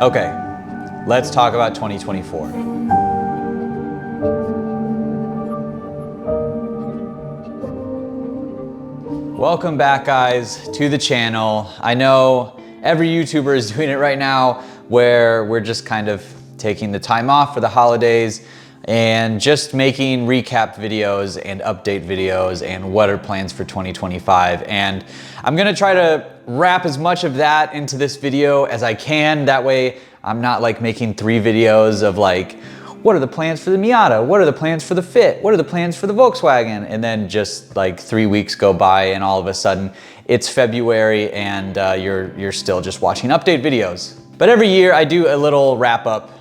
Okay, let's talk about 2024. Welcome back, guys, to the channel. I know every YouTuber is doing it right now where we're just kind of taking the time off for the holidays and just making recap videos and update videos and what are plans for 2025. And I'm gonna try to wrap as much of that into this video as I can. That way I'm not like making 3 videos of like, what are the plans for the Miata? What are the plans for the Fit? What are the plans for the Volkswagen? And then just like 3 weeks go by and all of a sudden it's February and you're still just watching update videos. But every year I do a little wrap up.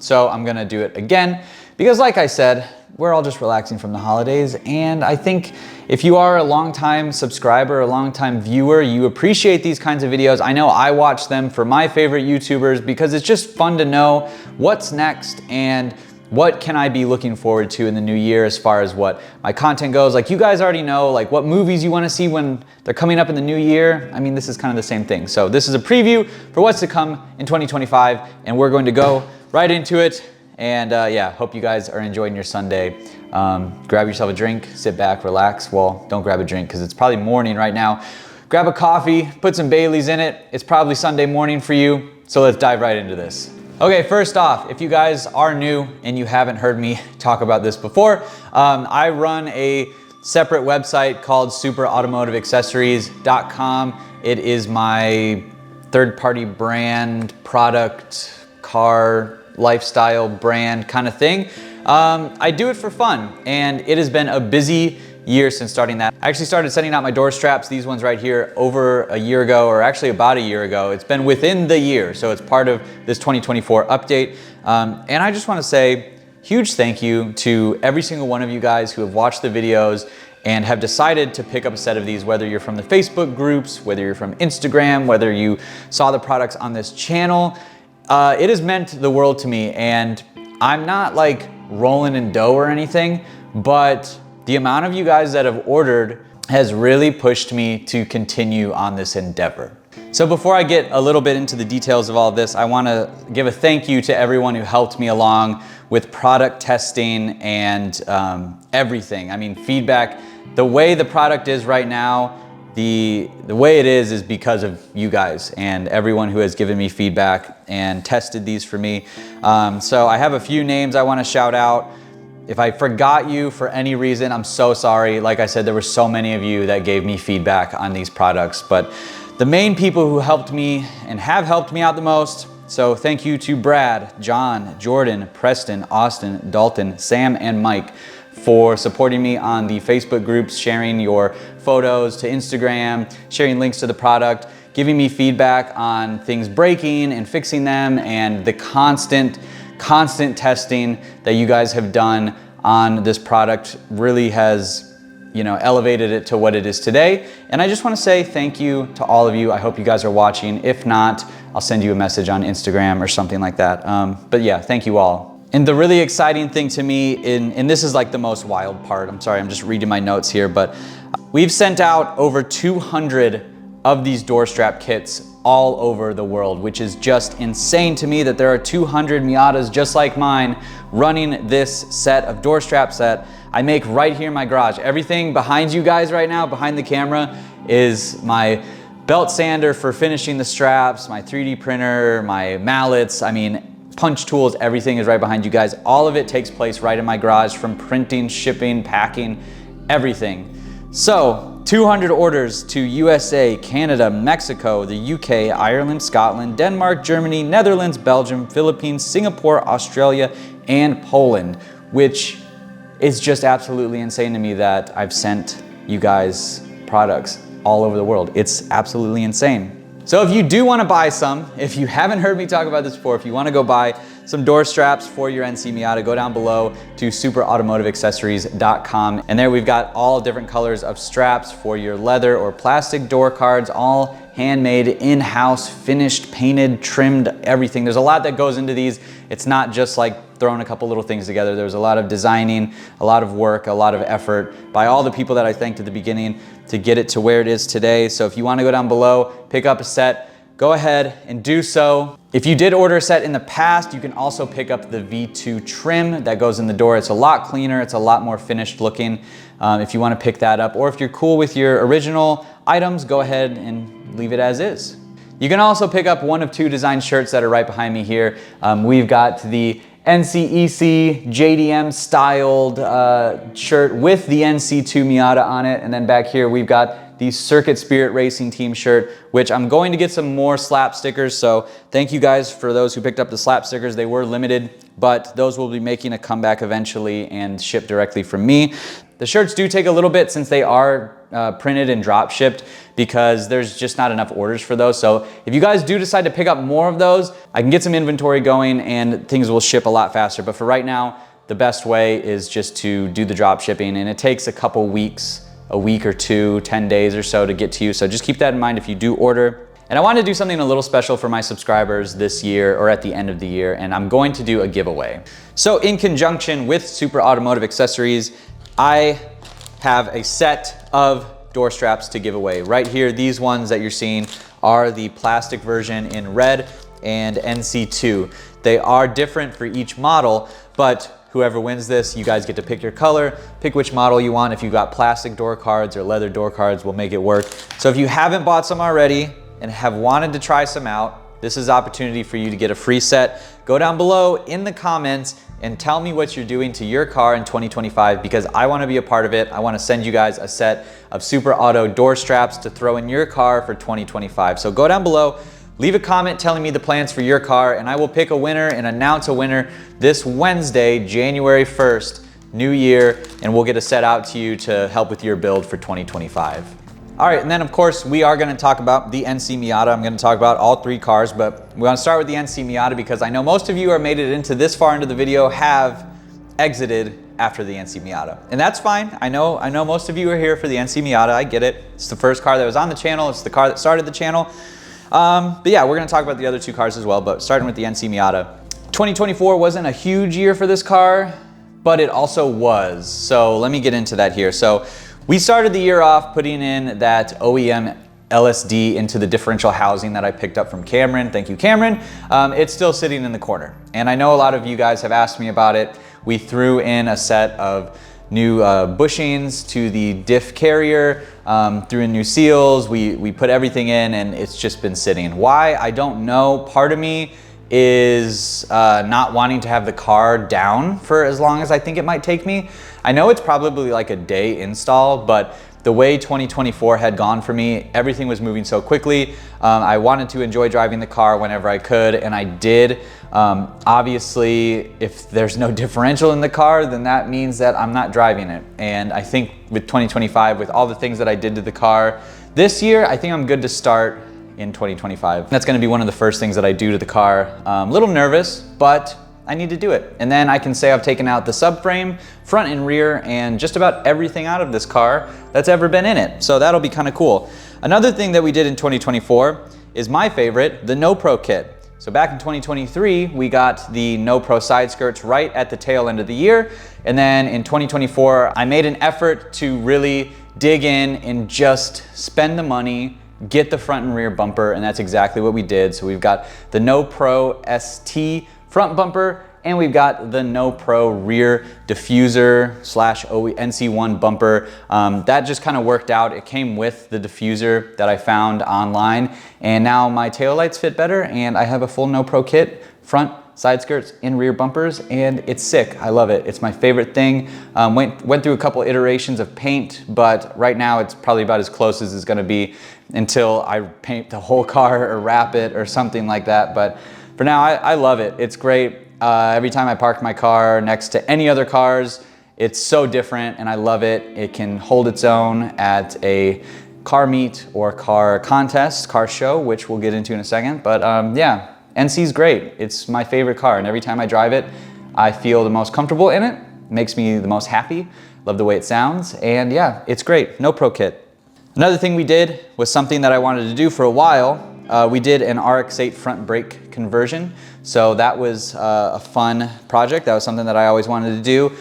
So I'm gonna do it again because like I said, we're all just relaxing from the holidays. And I think if you are a longtime subscriber, a longtime viewer, you appreciate these kinds of videos. I know I watch them for my favorite YouTubers because it's just fun to know what's next and what can I be looking forward to in the new year as far as what my content goes. Like you guys already know like what movies you want to see when they're coming up in the new year. I mean, this is kind of the same thing. So this is a preview for what's to come in 2025 and we're going to go right into it. And yeah, hope you guys are enjoying your Sunday. Grab yourself a drink, sit back, relax. Well, don't grab a drink because it's probably morning right now. Grab a coffee, put some Baileys in it. It's probably Sunday morning for you. So let's dive right into this. Okay, first off, if you guys are new and you haven't heard me talk about this before, I run a separate website called superautomotiveaccessories.com. It is my third-party brand, product, car, lifestyle brand kind of thing. I do it for fun and it has been a busy year since starting that. I actually started sending out my door straps, these ones right here, over a year ago, or actually about a year ago. It's been within the year, so it's part of this 2024 update. And I just want to say huge thank you to every single one of you guys who have watched the videos and have decided to pick up a set of these, whether you're from the Facebook groups, whether you're from Instagram, whether you saw the products on this channel. It has meant the world to me, and I'm not like rolling in dough or anything, but the amount of you guys that have ordered has really pushed me to continue on this endeavor. So before I get a little bit into the details of all of this, I want to give a thank you to everyone who helped me along with product testing and everything. I mean, feedback. The way the product is right now, the way it is because of you guys and everyone who has given me feedback and tested these for me. So I have a few names I want to shout out. If I forgot you for any reason, I'm so sorry. Like I said, there were so many of you that gave me feedback on these products, but the main people who helped me and have helped me out the most. So thank you to Brad, John, Jordan, Preston, Austin, Dalton, Sam, and Mike for supporting me on the Facebook groups, sharing your photos to Instagram, sharing links to the product, giving me feedback on things breaking and fixing them, and the constant testing that you guys have done on this product really has, you know, elevated it to what it is today. And I just want to say thank you to all of you. I hope you guys are watching. If not, I'll send you a message on Instagram or something like that. But yeah, thank you all. And the really exciting thing to me, and this is like the most wild part, I'm sorry, I'm just reading my notes here, but we've sent out over 200 of these door strap kits all over the world, which is just insane to me that there are 200 Miatas just like mine running this set of door straps that I make right here in my garage. Everything behind you guys right now, behind the camera, is my belt sander for finishing the straps, my 3D printer, my mallets, I mean, punch tools, everything is right behind you guys. All of it takes place right in my garage, from printing, shipping, packing, everything. So 200 orders to USA, Canada, Mexico, the UK, Ireland, Scotland, Denmark, Germany, Netherlands, Belgium, Philippines, Singapore, Australia, and Poland, which is just absolutely insane to me that I've sent you guys products all over the world. It's absolutely insane. So if you do want to buy some, if you haven't heard me talk about this before, if you want to go buy some door straps for your NC Miata, go down below to superautomotiveaccessories.com. And there we've got all different colors of straps for your leather or plastic door cards, all handmade, in-house, finished, painted, trimmed, everything. There's a lot that goes into these. It's not just like throwing a couple little things together. There's a lot of designing, a lot of work, a lot of effort by all the people that I thanked at the beginning to get it to where it is today. So if you want to go down below, pick up a set, go ahead and do so. If you did order a set in the past, you can also pick up the V2 trim that goes in the door. It's a lot cleaner, it's a lot more finished looking if you want to pick that up. Or if you're cool with your original items, go ahead and leave it as is. You can also pick up one of two design shirts that are right behind me here. We've got the NCEC JDM styled shirt with the NC2 Miata on it. And then back here, we've got the Circuit Spirit Racing Team shirt, which I'm going to get some more slap stickers. So thank you guys for those who picked up the slap stickers. They were limited, but those will be making a comeback eventually and shipped directly from me. The shirts do take a little bit since they are printed and drop shipped, because there's just not enough orders for those. So if you guys do decide to pick up more of those, I can get some inventory going and things will ship a lot faster. But for right now, the best way is just to do the drop shipping, and it takes a couple weeks, a week or two, 10 days or so to get to you. So just keep that in mind if you do order. And I want to do something a little special for my subscribers this year, or at the end of the year, and I'm going to do a giveaway. So in conjunction with Super Automotive Accessories, I have a set of door straps to give away. Right here, these ones that you're seeing are the plastic version in red and NC2. They are different for each model, but whoever wins this, you guys get to pick your color, pick which model you want. If you've got plastic door cards or leather door cards, we'll make it work. So if you haven't bought some already and have wanted to try some out, this is the opportunity for you to get a free set. Go down below in the comments and tell me what you're doing to your car in 2025, because I want to be a part of it. I want to send you guys a set of Super Auto door straps to throw in your car for 2025. So go down below, leave a comment telling me the plans for your car, and I will pick a winner and announce a winner this Wednesday, January 1st, new year, and we'll get a set out to you to help with your build for 2025. All right, and then of course, we are gonna talk about the NC Miata. I'm gonna talk about all three cars, but we wanna start with the NC Miata because I know most of you who are made it into this far into the video have exited after the NC Miata. And that's fine. I know most of you are here for the NC Miata, I get it. It's the first car that was on the channel, it's the car that started the channel. But yeah, we're gonna talk about the other two cars as well, but starting with the NC Miata. 2024 wasn't a huge year for this car, but it also was. So let me get into that here. So we started the year off putting in that OEM LSD into the differential housing that I picked up from Cameron. Thank you, Cameron. It's still sitting in the corner. And I know a lot of you guys have asked me about it. We threw in a set of new bushings to the diff carrier, threw in new seals. We put everything in and it's just been sitting. Why? I don't know. Part of me is not wanting to have the car down for as long as I think it might take me. I know it's probably like a day install, but the way 2024 had gone for me, everything was moving so quickly. I wanted to enjoy driving the car whenever I could, and I did. Obviously, if there's no differential in the car, then that means that I'm not driving it. And I think with 2025, with all the things that I did to the car this year, I think I'm good to start in 2025. That's gonna be one of the first things that I do to the car. A little nervous, but I need to do it. And then I can say I've taken out the subframe, front and rear, and just about everything out of this car that's ever been in it. So that'll be kind of cool. Another thing that we did in 2024 is my favorite, the No Pro kit. So back in 2023, we got the No Pro side skirts right at the tail end of the year. And then in 2024, I made an effort to really dig in and just spend the money, get the front and rear bumper, and that's exactly what we did. So we've got the No Pro ST front bumper, and we've got the No Pro rear diffuser / NC1 bumper. That just kind of worked out. It came with the diffuser that I found online, and now my taillights fit better, and I have a full No Pro kit, front, side skirts, and rear bumpers, and it's sick. I love it. It's my favorite thing. Went through a couple iterations of paint, but right now it's probably about as close as it's gonna be until I paint the whole car or wrap it or something like that. But for now, I love it. It's great. Every time I park my car next to any other cars, it's so different and I love it. It can hold its own at a car meet or car contest, car show, which we'll get into in a second. But yeah, NC's great. It's my favorite car, and every time I drive it, I feel the most comfortable in it. It makes me the most happy. Love the way it sounds, and yeah, it's great. No Pro kit. Another thing we did was something that I wanted to do for a while. We did an RX-8 front brake conversion. So that was a fun project. That was something that I always wanted to do.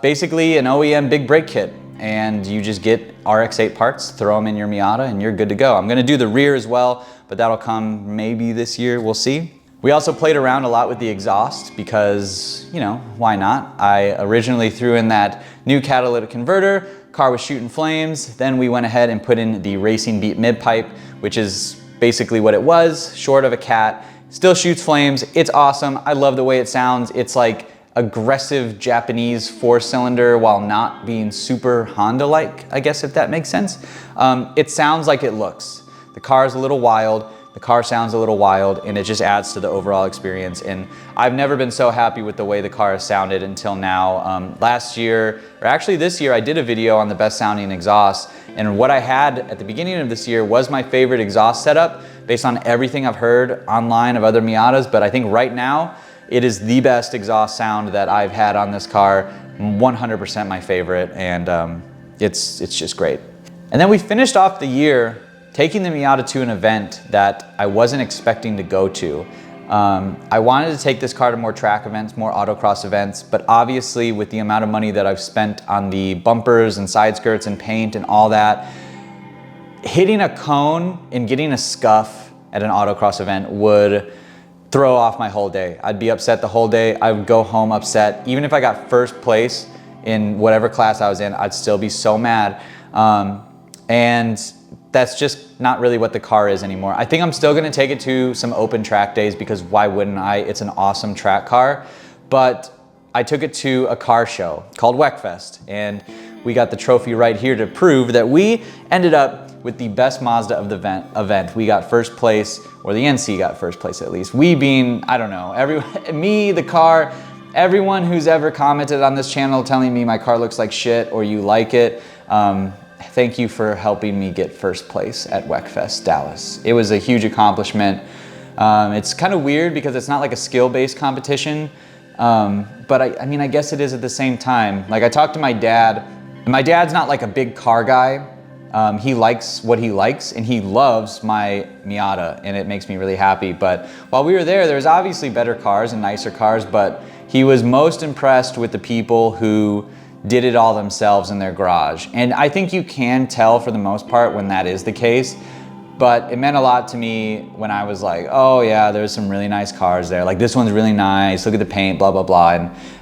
Basically an OEM big brake kit, and you just get RX-8 parts, throw them in your Miata, and you're good to go. I'm gonna do the rear as well, but that'll come maybe this year, we'll see. We also played around a lot with the exhaust because, you know, why not? I originally threw in that new catalytic converter, car was shooting flames, then we went ahead and put in the Racing Beat mid pipe, which is basically what it was, short of a cat. Still shoots flames, it's awesome. I love the way it sounds. It's like aggressive Japanese 4-cylinder while not being super Honda-like, I guess, if that makes sense. It sounds like it looks. The car is a little wild, the car sounds a little wild, and it just adds to the overall experience. And I've never been so happy with the way the car has sounded until now. Last year, or actually this year, I did a video on the best sounding exhaust, and what I had at the beginning of this year was my favorite exhaust setup based on everything I've heard online of other Miatas, but I think right now, it is the best exhaust sound that I've had on this car, 100% my favorite, and it's just great. And then we finished off the year taking the Miata to an event that I wasn't expecting to go to. I wanted to take this car to more track events, more autocross events, but obviously with the amount of money that I've spent on the bumpers and side skirts and paint and all that, hitting a cone and getting a scuff at an autocross event would throw off my whole day. I'd be upset the whole day. I would go home upset. Even if I got first place in whatever class I was in, I'd still be so mad. And that's just not really what the car is anymore. I think I'm still gonna take it to some open track days because why wouldn't I? It's an awesome track car. But I took it to a car show called WECFest, and we got the trophy right here to prove that we ended up with the best Mazda of the event. We got first place, or the NC got first place at least. We being, I don't know, me, the car, everyone who's ever commented on this channel telling me my car looks like shit or you like it, thank you for helping me get first place at WECFest Dallas. It was a huge accomplishment. It's kind of weird because it's not like a skill-based competition, but I mean, I guess it is at the same time. Like I talked to my dad, and my dad's not like a big car guy. He likes what he likes and he loves my Miata, and it makes me really happy. But while we were there's obviously better cars and nicer cars, but he was most impressed with the people who did it all themselves in their garage. And I think you can tell for the most part when that is the case, but it meant a lot to me when I was like, oh yeah, there's some really nice cars there. Like this one's really nice, look at the paint, blah, blah, blah.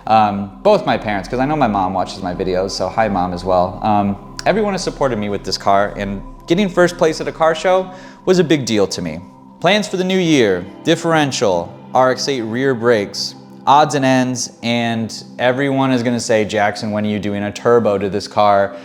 And both my parents, because I know my mom watches my videos, so hi mom as well. Everyone has supported me with this car, and getting first place at a car show was a big deal to me. Plans for the new year: differential, RX-8 rear brakes, odds and ends, and everyone is gonna say, Jackson, when are you doing a turbo to this car?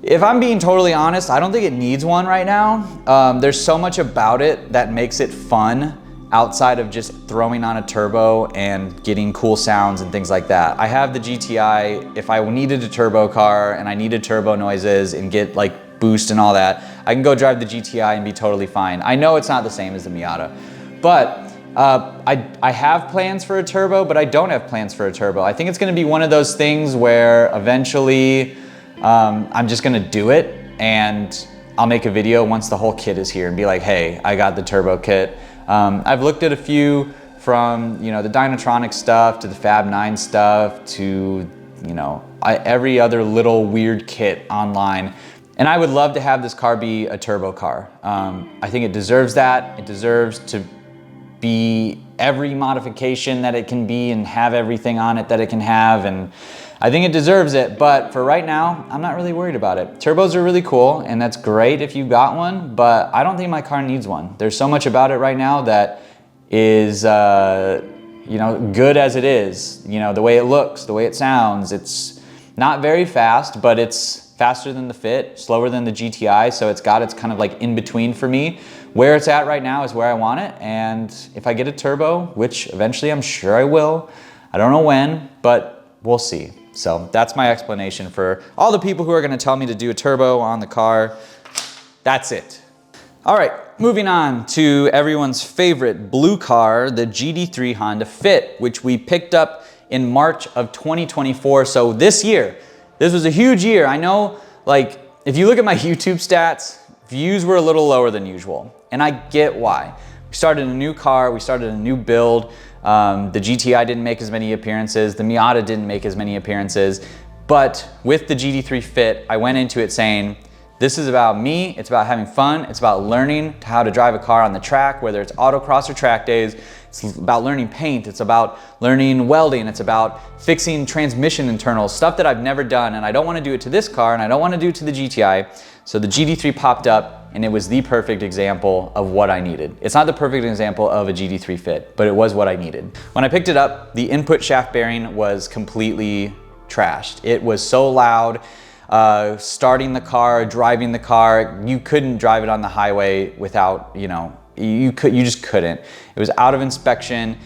If I'm being totally honest, I don't think it needs one right now. There's so much about it that makes it fun outside of just throwing on a turbo and getting cool sounds and things like that. I have the GTI. If I needed a turbo car and I needed turbo noises and get like boost and all that, I can go drive the GTI and be totally fine. I know it's not the same as the Miata, but I have plans for a turbo, but I don't have plans for a turbo. I think it's gonna be one of those things where eventually I'm just gonna do it, and I'll make a video once the whole kit is here and be like, hey, I got the turbo kit. I've looked at a few from, you know, the Dynatronic stuff to the Fab 9 stuff to, you know, every other little weird kit online. And I would love to have this car be a turbo car. I think it deserves that. It deserves to be every modification that it can be and have everything on it that it can have, and I think it deserves it. But for right now, I'm not really worried about it. Turbos are really cool, and that's great if you've got one, but I don't think my car needs one. There's so much about it right now that is you know, good as it is. You know, the way it looks, the way it sounds. It's not very fast, but it's faster than the Fit, slower than the GTI, so it's got its kind of like in between for me. Where it's at right now is where I want it, and if I get a turbo, which eventually I'm sure I will, I don't know when, but we'll see. So that's my explanation for all the people who are gonna tell me to do a turbo on the car. That's it. All right, moving on to everyone's favorite blue car, the GD3 Honda Fit, which we picked up in March of 2024. So this year, this was a huge year. I know, like, if you look at my YouTube stats, views were a little lower than usual, and I get why. We started a new car, we started a new build. The GTI didn't make as many appearances, the Miata didn't make as many appearances, but with the GD3 Fit, I went into it saying, this is about me, it's about having fun, it's about learning how to drive a car on the track, whether it's autocross or track days. It's about learning paint, it's about learning welding, it's about fixing transmission internals, stuff that I've never done, and I don't want to do it to this car, and I don't want to do it to the GTI. So the GD3 popped up, and it was the perfect example of what I needed. It's not the perfect example of a GD3 Fit, but it was what I needed. When I picked it up, the input shaft bearing was completely trashed. It was so loud. Starting the car, driving the car, you couldn't drive it on the highway without, you know, you just couldn't. It was out of inspection.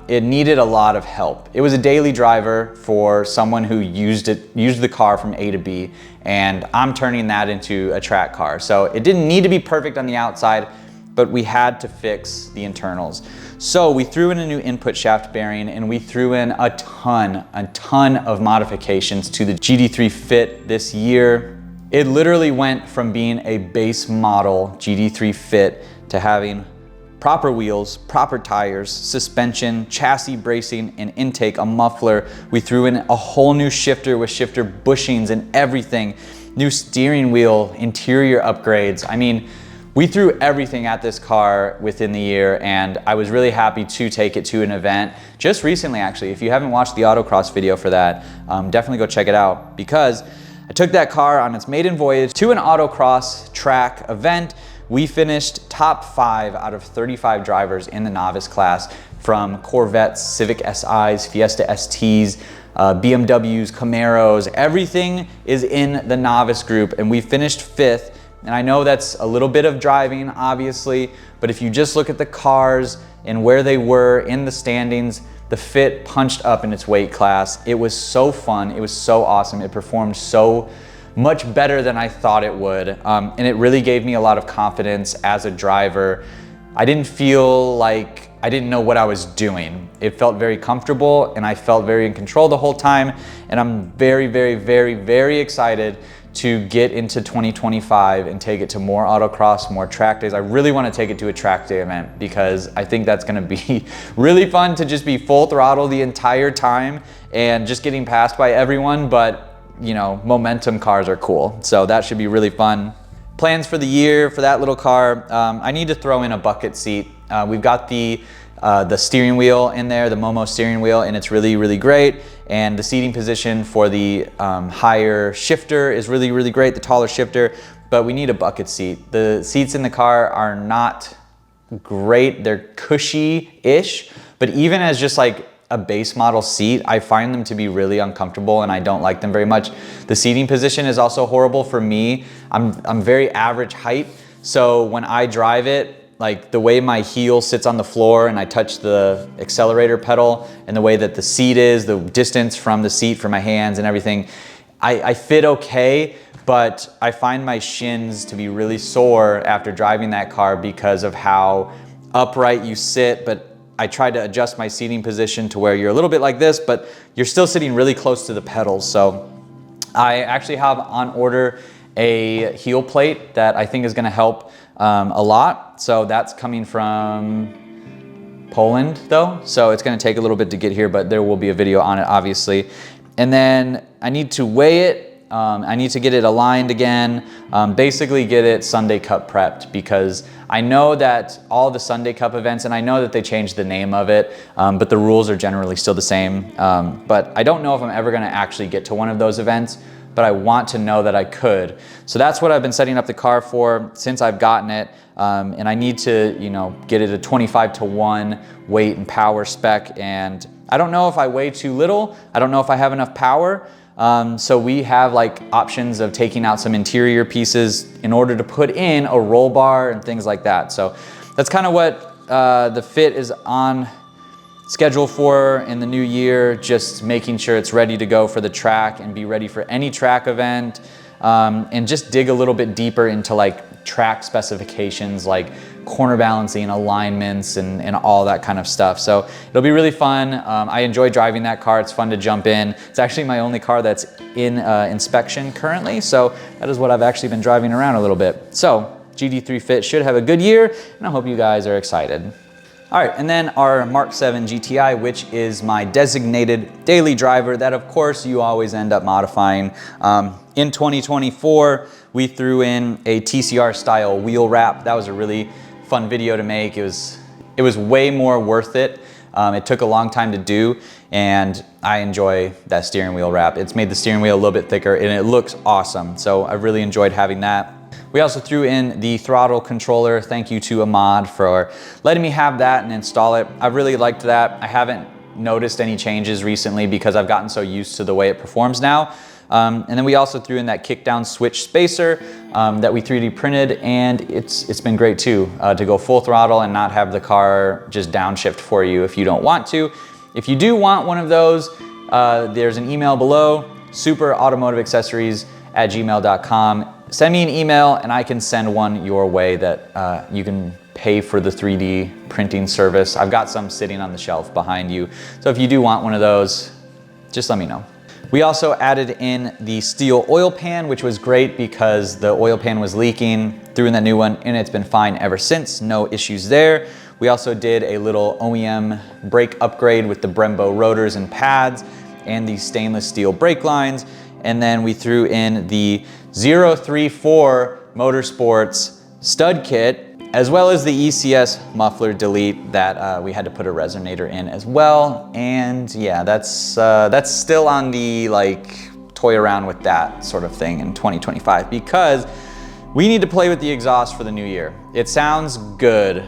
It needed a lot of help. It was a daily driver for someone who used the car from A to B, and I'm turning that into a track car. So it didn't need to be perfect on the outside, but we had to fix the internals. So we threw in a new input shaft bearing, and we threw in a ton of modifications to the GD3 Fit this year. It literally went from being a base model GD3 Fit to having proper wheels, proper tires, suspension, chassis bracing, and intake, a muffler. We threw in a whole new shifter with shifter bushings and everything, new steering wheel, interior upgrades. I mean, we threw everything at this car within the year, and I was really happy to take it to an event just recently, actually. If you haven't watched the autocross video for that, definitely go check it out, because I took that car on its maiden voyage to an autocross track event. We finished top 5 out of 35 drivers in the novice class, from Corvettes, Civic SIs, Fiesta STs, BMWs, Camaros. Everything is in the novice group, and we finished 5th. And I know that's a little bit of driving, obviously, but if you just look at the cars and where they were in the standings, the Fit punched up in its weight class. It was so fun, it was so awesome, it performed so much better than I thought it would, and it really gave me a lot of confidence as a driver. I didn't feel like I didn't know what I was doing. It felt very comfortable, and I felt very in control the whole time, and I'm very, very, very, very excited to get into 2025 and take it to more autocross, more track days. I really want to take it to a track day event, because I think that's going to be really fun to just be full throttle the entire time and just getting passed by everyone. But, you know, momentum cars are cool, so that should be really fun. Plans for the year for that little car, I need to throw in a bucket seat. We've got the steering wheel in there, the Momo steering wheel, and it's really, really great. And the seating position for the higher shifter is really, really great, the taller shifter, but we need a bucket seat. The seats in the car are not great. They're cushy-ish, but even as just like a base model seat, I find them to be really uncomfortable, and I don't like them very much. The seating position is also horrible for me. I'm very average height, so when I drive it, like the way my heel sits on the floor and I touch the accelerator pedal, and the way that the seat is, the distance from the seat for my hands and everything, I fit okay, but I find my shins to be really sore after driving that car because of how upright you sit, but I tried to adjust my seating position to where you're a little bit like this, but you're still sitting really close to the pedals. So I actually have on order a heel plate that I think is gonna help a lot. So that's coming from Poland though. So it's gonna take a little bit to get here, but there will be a video on it obviously. And then I need to weigh it. I need to get it aligned again, basically get it Sunday Cup prepped, because I know that all the Sunday Cup events, and I know that they changed the name of it, but the rules are generally still the same. But I don't know if I'm ever gonna actually get to one of those events, but I want to know that I could. So that's what I've been setting up the car for since I've gotten it. And I need to, you know, get it a 25-to-1 weight and power spec. And I don't know if I weigh too little. I don't know if I have enough power. So we have like options of taking out some interior pieces in order to put in a roll bar and things like that. So that's kind of what the fit is on schedule for in the new year, just making sure it's ready to go for the track and be ready for any track event, and just dig a little bit deeper into like track specifications like corner balancing, alignments, and all that kind of stuff. So it'll be really fun. I enjoy driving that car. It's fun to jump in. It's actually my only car that's in inspection currently. So that is what I've actually been driving around a little bit. So GD3 Fit should have a good year, and I hope you guys are excited. All right, and then our Mk7 GTI, which is my designated daily driver that of course you always end up modifying. In 2024, we threw in a TCR style wheel wrap. That was a really fun video to make. It was way more worth it. It took a long time to do, and I enjoy that steering wheel wrap. It's made the steering wheel a little bit thicker and it looks awesome. So I really enjoyed having that. We also threw in the throttle controller. Thank you to Ahmad for letting me have that and install it. I really liked that. I haven't noticed any changes recently because I've gotten so used to the way it performs now. And then we also threw in that kick down switch spacer that we 3D printed, and it's been great too, to go full throttle and not have the car just downshift for you if you don't want to. If you do want one of those, there's an email below, superautomotiveaccessories@gmail.com. Send me an email and I can send one your way that you can pay for the 3D printing service. I've got some sitting on the shelf behind you. So if you do want one of those, just let me know. We also added in the steel oil pan, which was great because the oil pan was leaking. Threw in that new one and it's been fine ever since. No issues there. We also did a little OEM brake upgrade with the Brembo rotors and pads and the stainless steel brake lines. And then we threw in the 034 Motorsports stud kit, as well as the ECS muffler delete that we had to put a resonator in as well. And yeah, that's still on the like toy around with that sort of thing in 2025, because we need to play with the exhaust for the new year. It sounds good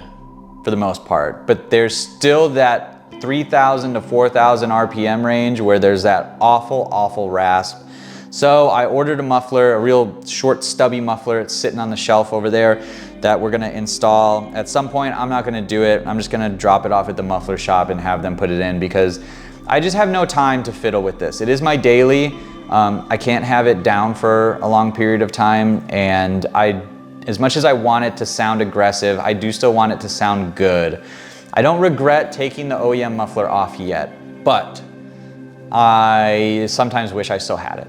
for the most part, but there's still that 3,000 to 4,000 RPM range where there's that awful rasp. So I ordered a muffler, a real short stubby muffler. It's sitting on the shelf over there that we're gonna install. At some point, I'm not gonna do it. I'm just gonna drop it off at the muffler shop and have them put it in, because I just have no time to fiddle with this. It is my daily. I can't have it down for a long period of time, and as much as I want it to sound aggressive, I do still want it to sound good. I don't regret taking the OEM muffler off yet, but I sometimes wish I still had it,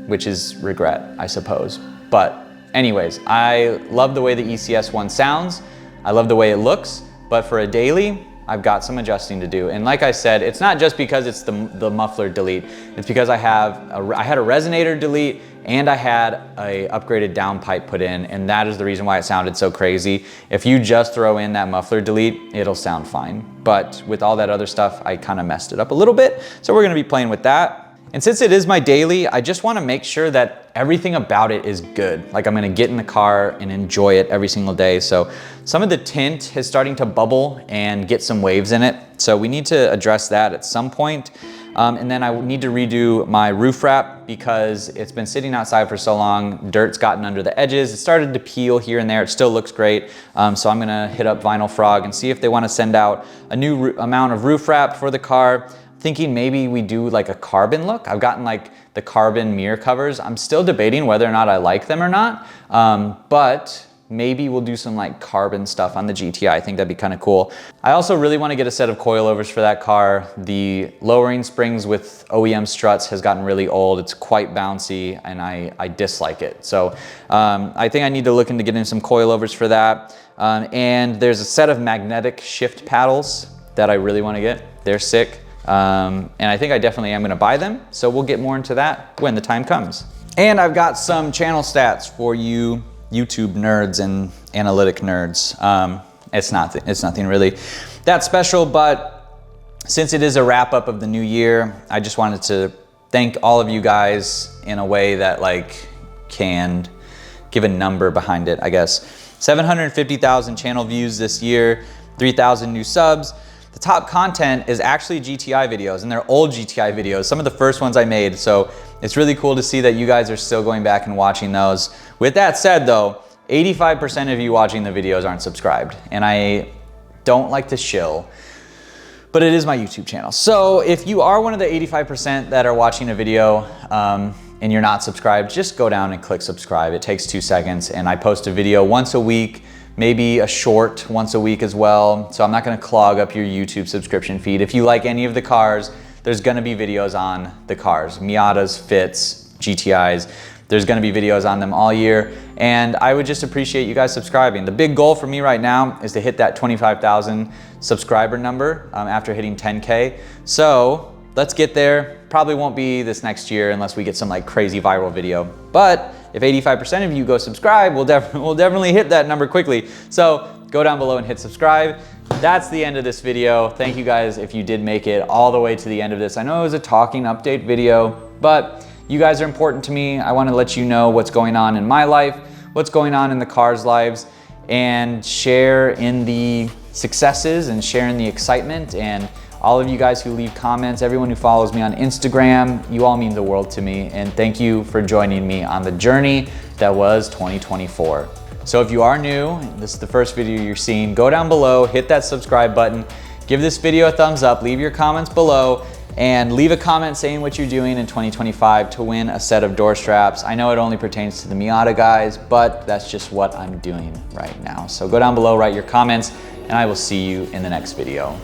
which is regret, I suppose. But anyways, I love the way the ECS one sounds. I love the way it looks, but for a daily, I've got some adjusting to do. And like I said, it's not just because it's the muffler delete. It's because I had a resonator delete and I had a upgraded downpipe put in, and that is the reason why it sounded so crazy. If you just throw in that muffler delete, it'll sound fine. But with all that other stuff, I kind of messed it up a little bit. So we're gonna be playing with that. And since it is my daily, I just wanna make sure that everything about it is good. Like, I'm gonna get in the car and enjoy it every single day. So some of the tint is starting to bubble and get some waves in it. So we need to address that at some point. And then I need to redo my roof wrap because it's been sitting outside for so long. Dirt's gotten under the edges. It started to peel here and there. It still looks great. So I'm gonna hit up Vinyl Frog and see if they wanna send out a new amount of roof wrap for the car. Thinking maybe we do like a carbon look. I've gotten like the carbon mirror covers. I'm still debating whether or not I like them or not. But maybe we'll do some like carbon stuff on the GTI. I think that'd be kind of cool. I also really want to get a set of coilovers for that car. The lowering springs with OEM struts has gotten really old. It's quite bouncy and I dislike it. So I think I need to look into getting some coilovers for that. And there's a set of magnetic shift paddles that I really want to get. They're sick. And I think I definitely am going to buy them. So we'll get more into that when the time comes. And I've got some channel stats for you YouTube nerds and analytic nerds. It's nothing really that special, but since it is a wrap up of the new year, I just wanted to thank all of you guys in a way that like can give a number behind it, I guess. 750,000 channel views this year, 3,000 new subs. The top content is actually GTI videos, and they're old GTI videos, some of the first ones I made. So it's really cool to see that you guys are still going back and watching those. With that said though, 85% of you watching the videos aren't subscribed, and I don't like to shill, but it is my YouTube channel. So if you are one of the 85% that are watching a video and you're not subscribed, just go down and click subscribe. It takes 2 seconds, and I post a video once a week, maybe a short once a week as well. So I'm not gonna clog up your YouTube subscription feed. If you like any of the cars, there's gonna be videos on the cars, Miatas, Fits, GTIs. There's gonna be videos on them all year. And I would just appreciate you guys subscribing. The big goal for me right now is to hit that 25,000 subscriber number after hitting 10K. So let's get there. Probably won't be this next year unless we get some like crazy viral video. But if 85% of you go subscribe, we'll definitely hit that number quickly. So go down below and hit subscribe. That's the end of this video. Thank you guys if you did make it all the way to the end of this. I know it was a talking update video, but you guys are important to me. I want to let you know what's going on in my life, what's going on in the cars' lives, and share in the successes and share in the excitement. And all of you guys who leave comments, everyone who follows me on Instagram, you all mean the world to me. And thank you for joining me on the journey that was 2024. So if you are new, this is the first video you're seeing, go down below, hit that subscribe button, give this video a thumbs up, leave your comments below, and leave a comment saying what you're doing in 2025 to win a set of door straps. I know it only pertains to the Miata guys, but that's just what I'm doing right now. So go down below, write your comments, and I will see you in the next video.